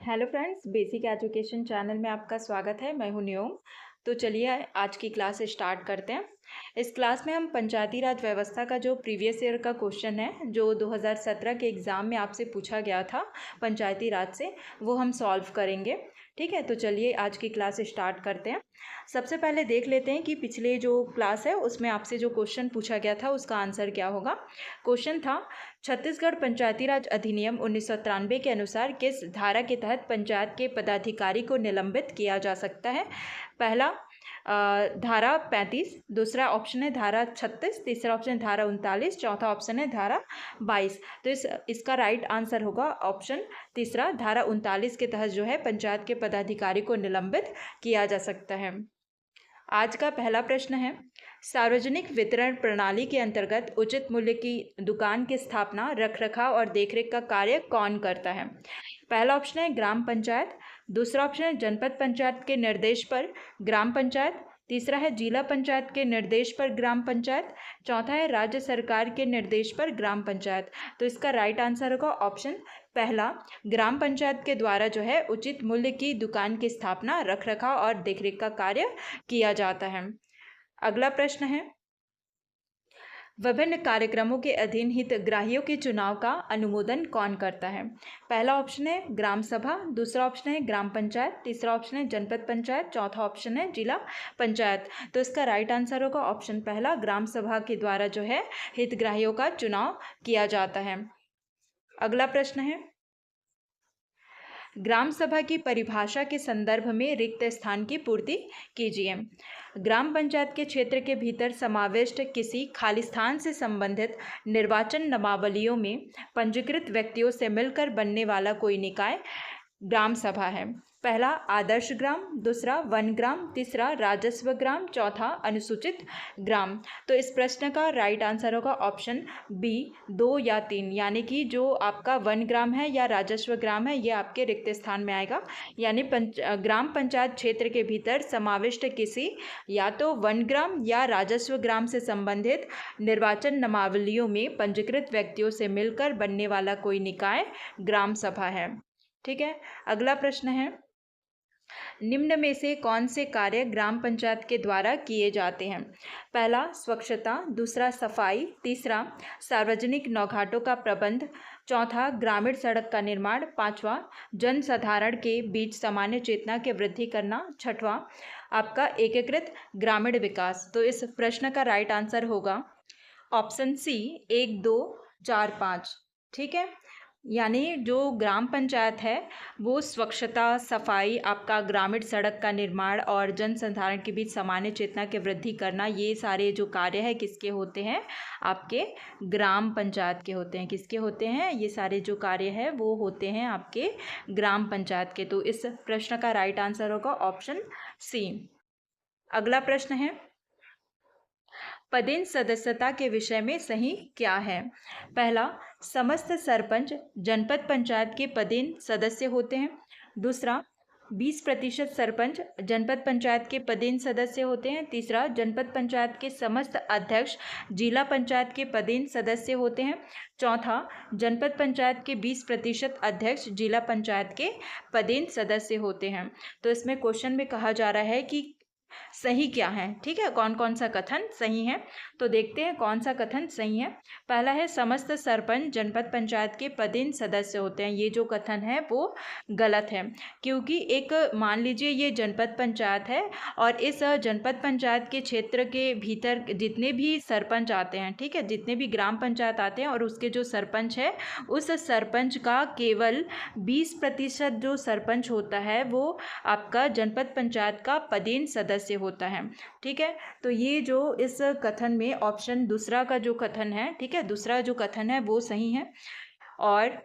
Hello friends, basic education channel में आपका स्वागत है। मैं हूं न्योम। तो चलिए आज की क्लास स्टार्ट करते हैं। इस क्लास में हम पंचायती राज व्यवस्था का जो प्रीवियस ईयर का क्वेश्चन है जो 2017 के एग्ज़ाम में आपसे पूछा गया था पंचायती राज से, वो हम सॉल्व करेंगे। ठीक है, तो चलिए आज की क्लास स्टार्ट करते हैं। सबसे पहले देख लेते हैं कि पिछले जो क्लास है उसमें आपसे जो क्वेश्चन पूछा गया था उसका आंसर क्या होगा। क्वेश्चन था, छत्तीसगढ़ पंचायती राज अधिनियम 1993 के अनुसार किस धारा के तहत पंचायत के पदाधिकारी को निलंबित किया जा सकता है। पहला धारा 35, दूसरा ऑप्शन है धारा 36, तीसरा ऑप्शन है धारा 39, चौथा ऑप्शन है धारा 22। तो इसका राइट आंसर होगा ऑप्शन तीसरा, धारा 39 के तहत जो है पंचायत के पदाधिकारी को निलंबित किया जा सकता है। आज का पहला प्रश्न है, सार्वजनिक वितरण प्रणाली के अंतर्गत उचित मूल्य की दुकान की स्थापना, रखरखाव और देखरेख का कार्य कौन करता है। पहला ऑप्शन है ग्राम पंचायत, दूसरा ऑप्शन है जनपद पंचायत के निर्देश पर ग्राम पंचायत, तीसरा है जिला पंचायत के निर्देश पर ग्राम पंचायत, चौथा है राज्य सरकार के निर्देश पर ग्राम पंचायत। तो इसका राइट आंसर होगा ऑप्शन पहला, ग्राम पंचायत के द्वारा जो है उचित मूल्य की दुकान की स्थापना, रखरखाव और देखरेख का कार्य किया जाता है। अगला प्रश्न है, विभिन्न कार्यक्रमों के अधीन हितग्राहियों के चुनाव का अनुमोदन कौन करता है। पहला ऑप्शन है ग्राम सभा, दूसरा ऑप्शन है ग्राम पंचायत, तीसरा ऑप्शन है जनपद पंचायत, चौथा ऑप्शन है जिला पंचायत। तो इसका राइट आंसर होगा ऑप्शन पहला, ग्राम सभा के द्वारा जो है हितग्राहियों का चुनाव किया जाता है। अगला प्रश्न है, ग्राम सभा की परिभाषा के संदर्भ में रिक्त स्थान की पूर्ति कीजिए। ग्राम पंचायत के क्षेत्र के भीतर समाविष्ट किसी खाली स्थान से संबंधित निर्वाचन नामावलियों में पंजीकृत व्यक्तियों से मिलकर बनने वाला कोई निकाय ग्राम सभा है। पहला आदर्श ग्राम, दूसरा वन ग्राम, तीसरा राजस्व ग्राम, चौथा अनुसूचित ग्राम। तो इस प्रश्न का राइट आंसर होगा ऑप्शन बी, 2 या 3, यानी कि जो आपका वन ग्राम है या राजस्व ग्राम है ये आपके रिक्त स्थान में आएगा। यानी ग्राम पंचायत क्षेत्र के भीतर समाविष्ट किसी या तो वन ग्राम या राजस्व ग्राम से संबंधित निर्वाचन नामावलियों में पंजीकृत व्यक्तियों से मिलकर बनने वाला कोई निकाय ग्राम सभा है। ठीक है, अगला प्रश्न है, निम्न में से कौन से कार्य ग्राम पंचायत के द्वारा किए जाते हैं। पहला स्वच्छता, दूसरा सफाई, तीसरा सार्वजनिक नौघाटों का प्रबंध, चौथा ग्रामीण सड़क का निर्माण, पांचवा जनसाधारण के बीच सामान्य चेतना की वृद्धि करना, छठवां आपका एकीकृत ग्रामीण विकास। तो इस प्रश्न का राइट आंसर होगा ऑप्शन सी, 1, 2, 4, 5। ठीक है, यानी जो ग्राम पंचायत है वो स्वच्छता, सफाई, आपका ग्रामीण सड़क का निर्माण और जनसाधारण के बीच सामान्य चेतना की वृद्धि करना, ये सारे जो कार्य है किसके होते हैं, आपके ग्राम पंचायत के होते हैं। किसके होते हैं, ये सारे जो कार्य है वो होते हैं आपके ग्राम पंचायत के। तो इस प्रश्न का राइट आंसर होगा ऑप्शन सी। अगला प्रश्न है, पदेन सदस्यता के विषय में सही क्या है। पहला, समस्त सरपंच जनपद पंचायत के पदेन सदस्य होते हैं। दूसरा, 20% सरपंच जनपद पंचायत के पदेन सदस्य होते हैं। तीसरा, जनपद पंचायत के समस्त अध्यक्ष जिला पंचायत के पदेन सदस्य होते हैं। चौथा, जनपद पंचायत के 20% अध्यक्ष जिला पंचायत के पदेन सदस्य होते हैं। तो इसमें क्वेश्चन में कहा जा रहा है कि सही क्या है। ठीक है, कौन कौन सा कथन सही है, तो देखते हैं कौन सा कथन सही है। पहला है समस्त सरपंच जनपद पंचायत के पदेन सदस्य होते हैं। ये जो कथन है वो गलत है, क्योंकि एक मान लीजिए ये जनपद पंचायत है और इस जनपद पंचायत के क्षेत्र के भीतर जितने भी सरपंच आते हैं, ठीक है, जितने भी ग्राम पंचायत आते हैं और उसके जो सरपंच है उस सरपंच का केवल 20% जो सरपंच होता है वो आपका जनपद पंचायत का पदेन सदस्य होता है। ठीक है, तो ये जो इस कथन में ऑप्शन दूसरा का जो कथन है, ठीक है, दूसरा जो कथन है वो सही है। और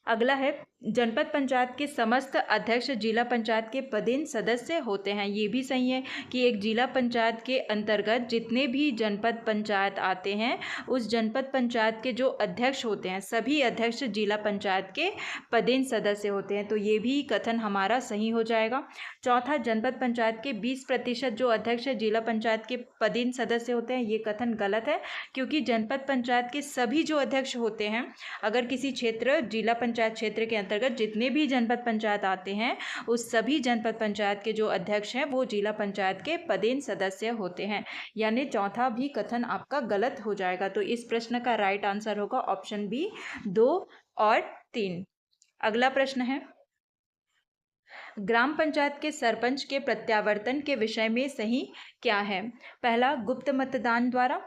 अगला है, जनपद पंचायत के समस्त अध्यक्ष जिला पंचायत के पदेन सदस्य होते हैं। ये भी सही है कि एक जिला पंचायत के अंतर्गत जितने भी जनपद पंचायत आते हैं उस जनपद पंचायत के जो अध्यक्ष होते हैं सभी अध्यक्ष जिला पंचायत के पदेन सदस्य होते हैं। तो ये भी कथन हमारा सही हो जाएगा। चौथा, जनपद पंचायत के 20% जो अध्यक्ष जिला पंचायत के पदेन सदस्य होते हैं, ये कथन गलत है, क्योंकि जनपद पंचायत के सभी जो अध्यक्ष होते हैं, अगर किसी क्षेत्र जिला पंचायत क्षेत्र के अंतर्गत जितने भी जनपद पंचायत आते हैं उस सभी जनपद पंचायत के जो अध्यक्ष हैं वो जिला पंचायत के पदेन सदस्य होते हैं। यानी चौथा भी कथन आपका गलत हो जाएगा। तो इस प्रश्न का राइट आंसर होगा ऑप्शन बी 2 और 3। अगला प्रश्न है, ग्राम पंचायत के सरपंच के प्रत्यावर्तन के विषय में सही क्या है? पहला, गुप्त मतदान द्वारा,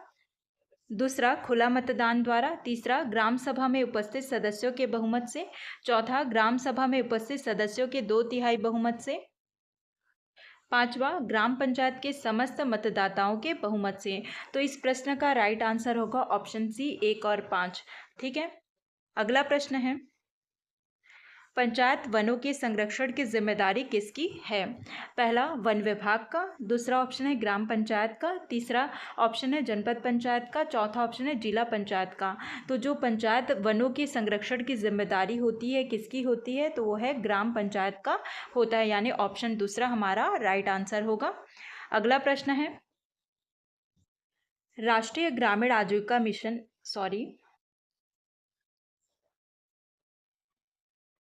दूसरा खुला मतदान द्वारा, तीसरा ग्राम सभा में उपस्थित सदस्यों के बहुमत से, चौथा ग्राम सभा में उपस्थित सदस्यों के 2/3 बहुमत से, पांचवा ग्राम पंचायत के समस्त मतदाताओं के बहुमत से। तो इस प्रश्न का राइट आंसर होगा ऑप्शन सी 1 और 5। ठीक है। अगला प्रश्न है, पंचायत वनों के संरक्षण की जिम्मेदारी किसकी है? पहला, वन विभाग का, दूसरा ऑप्शन है ग्राम पंचायत का, तीसरा ऑप्शन है जनपद पंचायत का, चौथा ऑप्शन है जिला पंचायत का। तो जो पंचायत वनों के संरक्षण की जिम्मेदारी होती है किसकी होती है? तो वो है ग्राम पंचायत का होता है, यानी ऑप्शन दूसरा हमारा राइट आंसर होगा। अगला प्रश्न है, राष्ट्रीय ग्रामीण आजीविका मिशन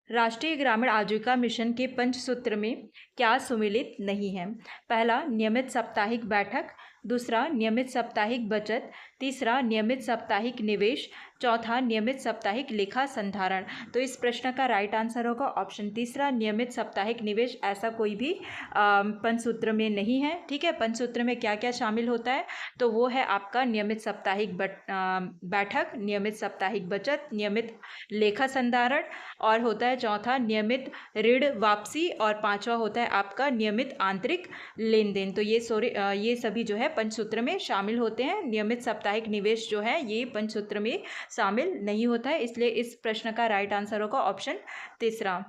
राष्ट्रीय ग्रामीण आजीविका मिशन के पंचसूत्र में क्या सुमेलित नहीं है? पहला, नियमित साप्ताहिक बैठक, दूसरा नियमित साप्ताहिक बचत, तीसरा नियमित साप्ताहिक निवेश, चौथा नियमित साप्ताहिक लेखा संधारण। तो इस प्रश्न का राइट आंसर होगा ऑप्शन तीसरा, नियमित साप्ताहिक निवेश। ऐसा कोई भी पंचसूत्र में नहीं है। ठीक है। पंचसूत्र में क्या क्या शामिल होता है? तो वो है आपका नियमित साप्ताहिक बैठक, नियमित साप्ताहिक बचत, नियमित लेखा संधारण, और होता है चौथा नियमित ऋण वापसी, और पांचवा होता है आपका नियमित आंतरिक लेन देन। तो ये सभी जो है पंचसूत्र में शामिल होते हैं। नियमित साप्ताहिक निवेश जो है ये पंचसूत्र में शामिल नहीं होता है, इसलिए इस प्रश्न का राइट आंसर होगा ऑप्शन तीसरा।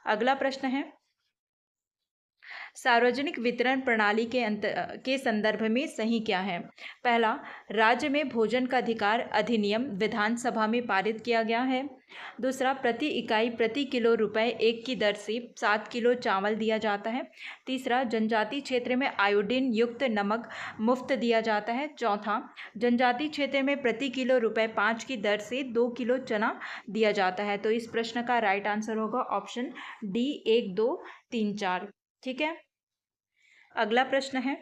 अगला प्रश्न है, सार्वजनिक वितरण प्रणाली के संदर्भ में सही क्या है? पहला, राज्य में भोजन का अधिकार अधिनियम विधानसभा में पारित किया गया है। दूसरा, प्रति इकाई प्रति किलो रुपए 1 की दर से 7 किलो चावल दिया जाता है। तीसरा, जनजातीय क्षेत्र में आयोडीन युक्त नमक मुफ्त दिया जाता है। चौथा, जनजातीय क्षेत्र में प्रति किलो रुपए 5 की दर से 2 किलो चना दिया जाता है। तो इस प्रश्न का राइट आंसर होगा ऑप्शन डी 1, 2, 3, 4। ठीक है। अगला प्रश्न है,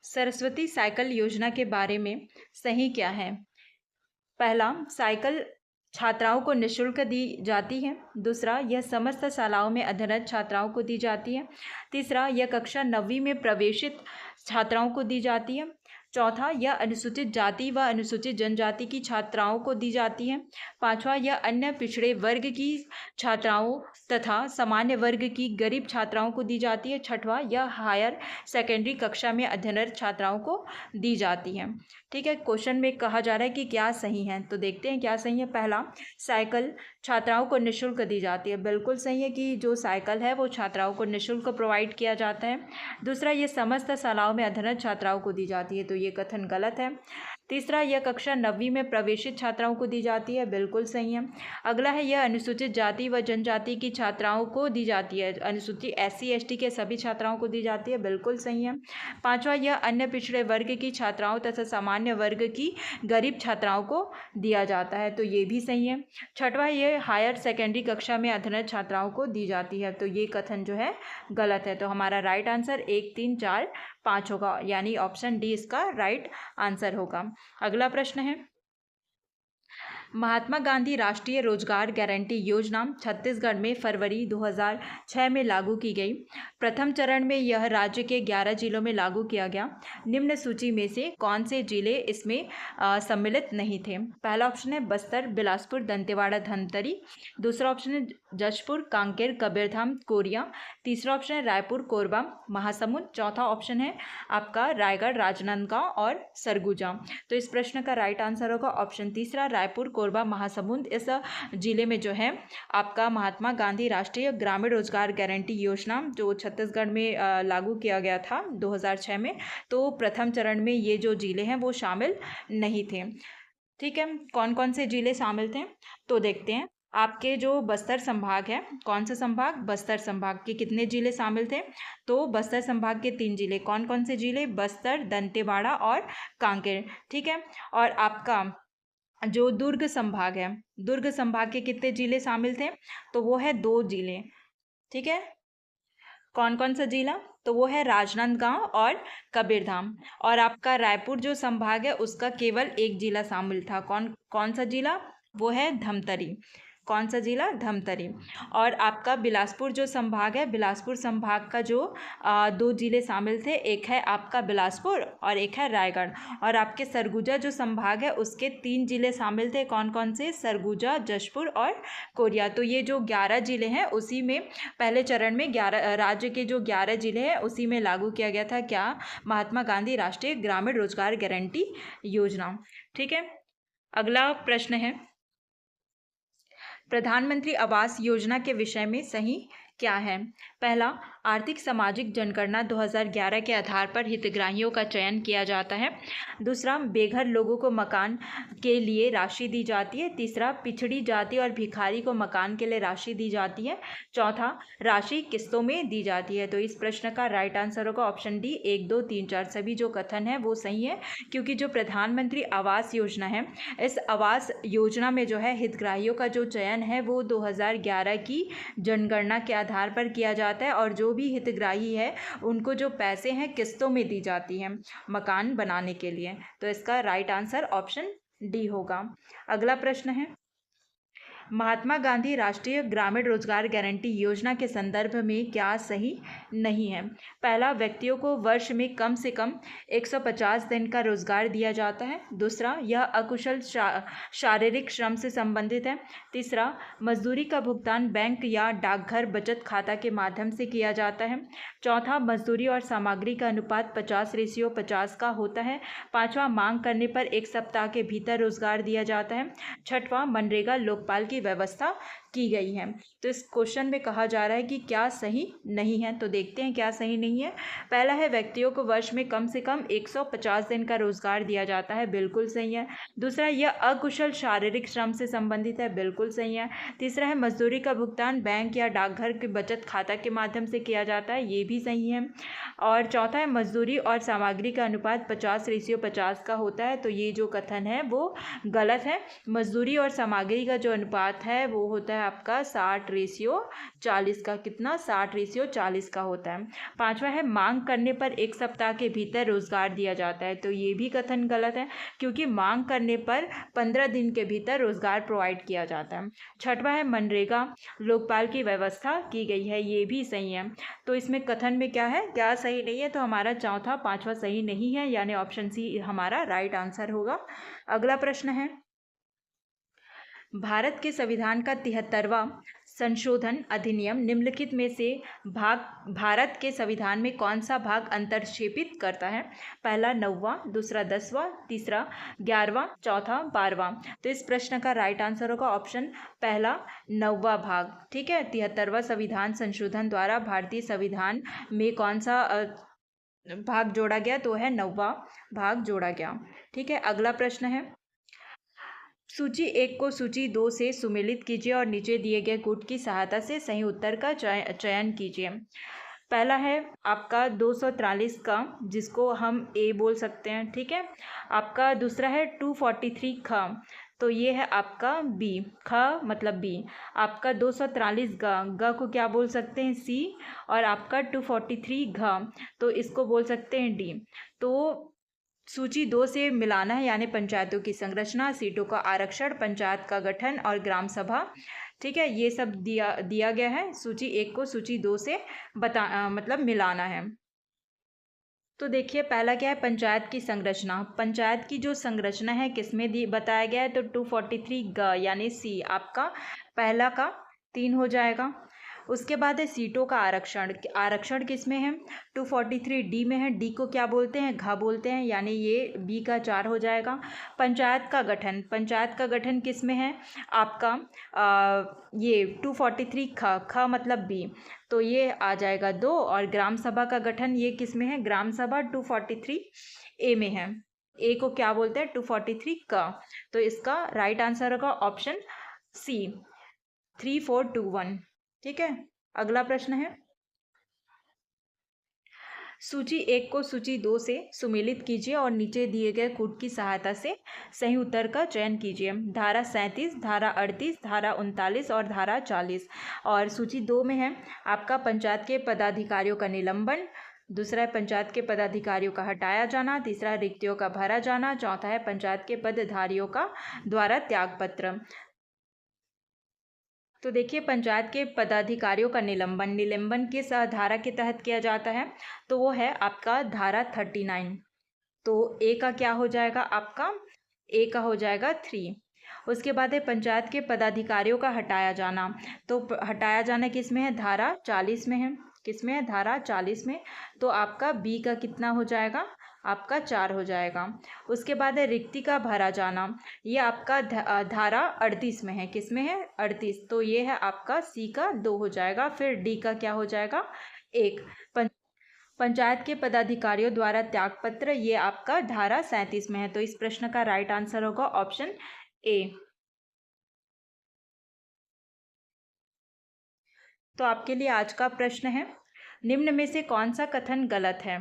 सरस्वती साइकिल योजना के बारे में सही क्या है? पहला, साइकिल छात्राओं को निःशुल्क दी जाती है। दूसरा, यह समस्त शालाओं में अध्ययनरत छात्राओं को दी जाती है। तीसरा, यह कक्षा 9वीं में प्रवेशित छात्राओं को दी जाती है। चौथा, यह अनुसूचित जाति व अनुसूचित जनजाति की छात्राओं को दी जाती है। पांचवा, यह अन्य पिछड़े वर्ग की छात्राओं तथा सामान्य वर्ग की गरीब छात्राओं को दी जाती है। छठवां, यह हायर सेकेंडरी कक्षा में अध्ययनरत छात्राओं को दी जाती है। ठीक है। क्वेश्चन में कहा जा रहा है कि क्या सही है, तो देखते हैं क्या सही है। पहला, साइकिल छात्राओं को निःशुल्क दी जाती है। बिल्कुल सही है कि जो साइकिल है वो छात्राओं को निःशुल्क प्रोवाइड किया जाता है। दूसरा, ये समस्त शालाओं में अध्ययनरत छात्राओं को दी जाती है, तो ये कथन गलत है। तीसरा, यह कक्षा 9वीं में प्रवेशित छात्राओं को दी जाती है। बिल्कुल सही है। अगला है, यह अनुसूचित जाति व जनजाति की छात्राओं को दी जाती है। अनुसूचित SC ST के सभी छात्राओं को दी जाती है। बिल्कुल सही है। पांचवा, यह अन्य पिछड़े वर्ग की छात्राओं तथा सामान्य वर्ग की गरीब छात्राओं को दिया जाता है, तो ये भी सही है। छठवां, यह हायर सेकेंडरी कक्षा में अध्ययनरत छात्राओं को दी जाती है, तो ये कथन जो है गलत है। तो हमारा राइट आंसर 1, 3, 4, 5 होगा, यानी ऑप्शन डी इसका राइट आंसर होगा। अगला प्रश्न है, महात्मा गांधी राष्ट्रीय रोजगार गारंटी योजना छत्तीसगढ़ में फरवरी 2006 में लागू की गई। प्रथम चरण में यह राज्य के 11 जिलों में लागू किया गया। निम्न सूची में से कौन से जिले इसमें सम्मिलित नहीं थे? पहला ऑप्शन है बस्तर, बिलासपुर, दंतेवाड़ा, धमतरी। दूसरा ऑप्शन है जशपुर, कांकेर, कबीरधाम, कोरिया। तीसरा ऑप्शन है रायपुर, कोरबा, महासमुंद। चौथा ऑप्शन है आपका रायगढ़, राजनांदगांव और सरगुजा। तो इस प्रश्न का राइट आंसर होगा ऑप्शन तीसरा, रायपुर, कोरबा, महासमुंद। इस जिले में जो है आपका महात्मा गांधी राष्ट्रीय ग्रामीण रोजगार गारंटी योजना जो छत्तीसगढ़ में लागू किया गया था 2006 में, तो प्रथम चरण में ये जो जिले हैं वो शामिल नहीं थे। ठीक है। कौन कौन से जिले शामिल थे तो देखते हैं। आपके जो बस्तर संभाग है, कौन सा संभाग? बस्तर संभाग के कितने जिले शामिल थे? तो बस्तर संभाग के 3 जिले। कौन कौन से जिले? बस्तर, दंतेवाड़ा और कांकेर। ठीक है। और आपका जो दुर्ग संभाग है, दुर्ग संभाग के कितने जिले शामिल थे? तो वो है 2 जिले। ठीक है, कौन कौन सा जिला? तो वो है राजनांदगांव और कबीरधाम। और आपका रायपुर जो संभाग है उसका केवल एक जिला शामिल था। कौन कौन सा जिला? वो है धमतरी। कौन सा जिला? धमतरी। और आपका बिलासपुर जो संभाग है, बिलासपुर संभाग का जो 2 जिले शामिल थे, एक है आपका बिलासपुर और एक है रायगढ़। और आपके सरगुजा जो संभाग है उसके 3 जिले शामिल थे। कौन कौन से? सरगुजा, जशपुर और कोरिया। तो ये जो 11 जिले हैं उसी में पहले चरण में 11 राज्य के जो 11 जिले हैं उसी में लागू किया गया था क्या? महात्मा गांधी राष्ट्रीय ग्रामीण रोजगार गारंटी योजना। ठीक है, अगला प्रश्न है, प्रधानमंत्री आवास योजना के विषय में सही क्या है? पहला, आर्थिक सामाजिक जनगणना 2011 के आधार पर हितग्राहियों का चयन किया जाता है। दूसरा, बेघर लोगों को मकान के लिए राशि दी जाती है। तीसरा, पिछड़ी जाति और भिखारी को मकान के लिए राशि दी जाती है। चौथा, राशि किस्तों में दी जाती है। तो इस प्रश्न का राइट आंसर होगा ऑप्शन डी, 1, 2, 3, 4 सभी जो कथन है वो सही है। क्योंकि जो प्रधानमंत्री आवास योजना है, इस आवास योजना में जो है हितग्राहियों का जो चयन है वो 2011 की जनगणना के आधार पर किया जाता है। और जो भी हितग्राही है उनको जो पैसे हैं किस्तों में दी जाती हैं मकान बनाने के लिए। तो इसका राइट आंसर ऑप्शन डी होगा। अगला प्रश्न है, महात्मा गांधी राष्ट्रीय ग्रामीण रोजगार गारंटी योजना के संदर्भ में क्या सही नहीं है? पहला, व्यक्तियों को वर्ष में कम से कम 150 दिन का रोजगार दिया जाता है। दूसरा, यह अकुशल शारीरिक श्रम से संबंधित है। तीसरा, मजदूरी का भुगतान बैंक या डाकघर बचत खाता के माध्यम से किया जाता है। चौथा, मजदूरी और सामग्री का अनुपात 50:50 का होता है। पांचवा, मांग करने पर 1 सप्ताह के भीतर रोजगार दिया जाता है। छठवां, मनरेगा लोकपाल की व्यवस्था की गई है। तो इस क्वेश्चन में कहा जा रहा है कि क्या सही नहीं है। तो देखते हैं क्या सही नहीं है। पहला है, व्यक्तियों को वर्ष में कम से कम 150 दिन का रोजगार दिया जाता है, बिल्कुल सही है। दूसरा, यह अकुशल शारीरिक श्रम से संबंधित है, बिल्कुल सही है। तीसरा है, मजदूरी का भुगतान बैंक या डाकघर के बचत खाता के माध्यम से किया जाता है, ये भी सही है। और चौथा है, मजदूरी और सामग्री का अनुपात 50:50 का होता है। तो ये जो कथन है वो गलत है। मजदूरी और सामग्री का जो अनुपात है वो होता है आपका 60:40 का। कितना? 60:40 का होता है। पांचवा है, मांग करने पर 1 सप्ताह के भीतर रोजगार दिया जाता है। तो ये भी कथन गलत है, क्योंकि मांग करने पर 15 दिन के भीतर रोजगार प्रोवाइड किया जाता है। छठवा है, मनरेगा लोकपाल की व्यवस्था की गई है, ये भी सही है। तो इसमें कथन में क्या है, क्या सही नहीं है? तो हमारा चौथा पांचवा सही नहीं है, यानी ऑप्शन सी हमारा राइट आंसर होगा। अगला प्रश्न है, भारत के संविधान का 73वां संशोधन अधिनियम निम्नलिखित में से भारत के संविधान में कौन सा भाग अंतर्क्षेपित करता है? पहला 9वां, दूसरा 10वां, तीसरा 11वां, चौथा 12वां। तो इस प्रश्न का राइट आंसर होगा ऑप्शन पहला 9वां भाग। ठीक है, 73वां संविधान संशोधन द्वारा भारतीय संविधान में कौन सा भाग जोड़ा गया? तो है 9वां भाग जोड़ा गया। ठीक है, अगला प्रश्न है, सूची 1 को सूची 2 से सुमेलित कीजिए और नीचे दिए गए गुट की सहायता से सही उत्तर का चयन कीजिए। पहला है आपका 243 का, जिसको हम ए बोल सकते हैं। ठीक है, आपका दूसरा है 243 ख, तो ये है आपका बी। ख मतलब बी। आपका 243 ग को क्या बोल सकते हैं? सी। और आपका 243 घ, तो इसको बोल सकते हैं डी। तो सूची 2 से मिलाना है, यानी पंचायतों की संरचना, सीटों का आरक्षण, पंचायत का गठन और ग्राम सभा। ठीक है, ये सब दिया गया है। सूची 1 को सूची 2 से मतलब मिलाना है। तो देखिए, पहला क्या है? पंचायत की संरचना। पंचायत की जो संरचना है किसमें बताया गया है? तो 243 ग यानी सी आपका पहला का 3 हो जाएगा। उसके बाद है सीटों का आरक्षण। आरक्षण किस में है? 243 डी में है। डी को क्या बोलते हैं? घ बोलते हैं, यानी ये बी का 4 हो जाएगा। पंचायत का गठन। पंचायत का गठन किस में है? आपका ये 243 ख। ख मतलब बी, तो ये आ जाएगा 2। और ग्राम सभा का गठन ये किस में है? ग्राम सभा 243 ए में है। ए को क्या बोलते हैं? 243 क। तो इसका राइट आंसर होगा ऑप्शन सी, 3421। ठीक है, अगला प्रश्न है, सूची 1 को सूची 2 से सुमेलित कीजिए और नीचे दिए गए कूट की सहायता से सही उत्तर का चयन कीजिए। धारा 37, धारा 38, धारा 39 और धारा 40। और सूची 2 में है आपका पंचायत के पदाधिकारियों का निलंबन, दूसरा है पंचायत के पदाधिकारियों का हटाया जाना, तीसरा है रिक्तियों का भरा जाना, चौथा है पंचायत के पदधारियों का द्वारा त्यागपत्र। तो देखिए, पंचायत के पदाधिकारियों का निलंबन किस धारा के तहत किया जाता है, तो वो है आपका धारा 39। तो ए का क्या हो जाएगा आपका, ए का हो जाएगा 3। उसके बाद है पंचायत के पदाधिकारियों का हटाया जाना। तो हटाया जाना किस में है, धारा 40 में है। किस में है, धारा 40 में। तो आपका बी का कितना हो जाएगा, आपका 4 हो जाएगा। उसके बाद है रिक्ति का भरा जाना, ये आपका धारा 38 में है। किस में है, 38। तो ये है आपका सी का 2 हो जाएगा। फिर डी का क्या हो जाएगा, 1। पंचायत के पदाधिकारियों द्वारा त्यागपत्र, ये आपका धारा 37 में है। तो इस प्रश्न का राइट आंसर होगा ऑप्शन ए। तो आपके लिए आज का प्रश्न है, निम्न में से कौन सा कथन गलत है।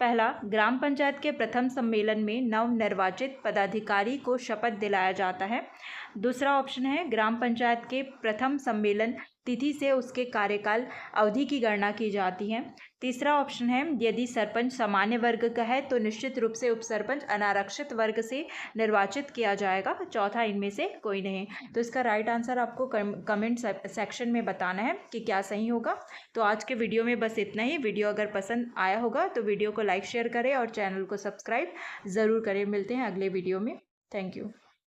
पहला, ग्राम पंचायत के प्रथम सम्मेलन में नवनिर्वाचित पदाधिकारी को शपथ दिलाया जाता है। दूसरा ऑप्शन है, ग्राम पंचायत के प्रथम सम्मेलन तिथि से उसके कार्यकाल अवधि की गणना की जाती है। तीसरा ऑप्शन है, यदि सरपंच सामान्य वर्ग का है तो निश्चित रूप से उपसरपंच अनारक्षित वर्ग से निर्वाचित किया जाएगा। चौथा, इनमें से कोई नहीं। तो इसका राइट आंसर आपको कमेंट सेक्शन में बताना है कि क्या सही होगा। तो आज के वीडियो में बस इतना ही। वीडियो अगर पसंद आया होगा तो वीडियो को लाइक शेयर करें और चैनल को सब्सक्राइब ज़रूर करें। मिलते हैं अगले वीडियो में। Thank you.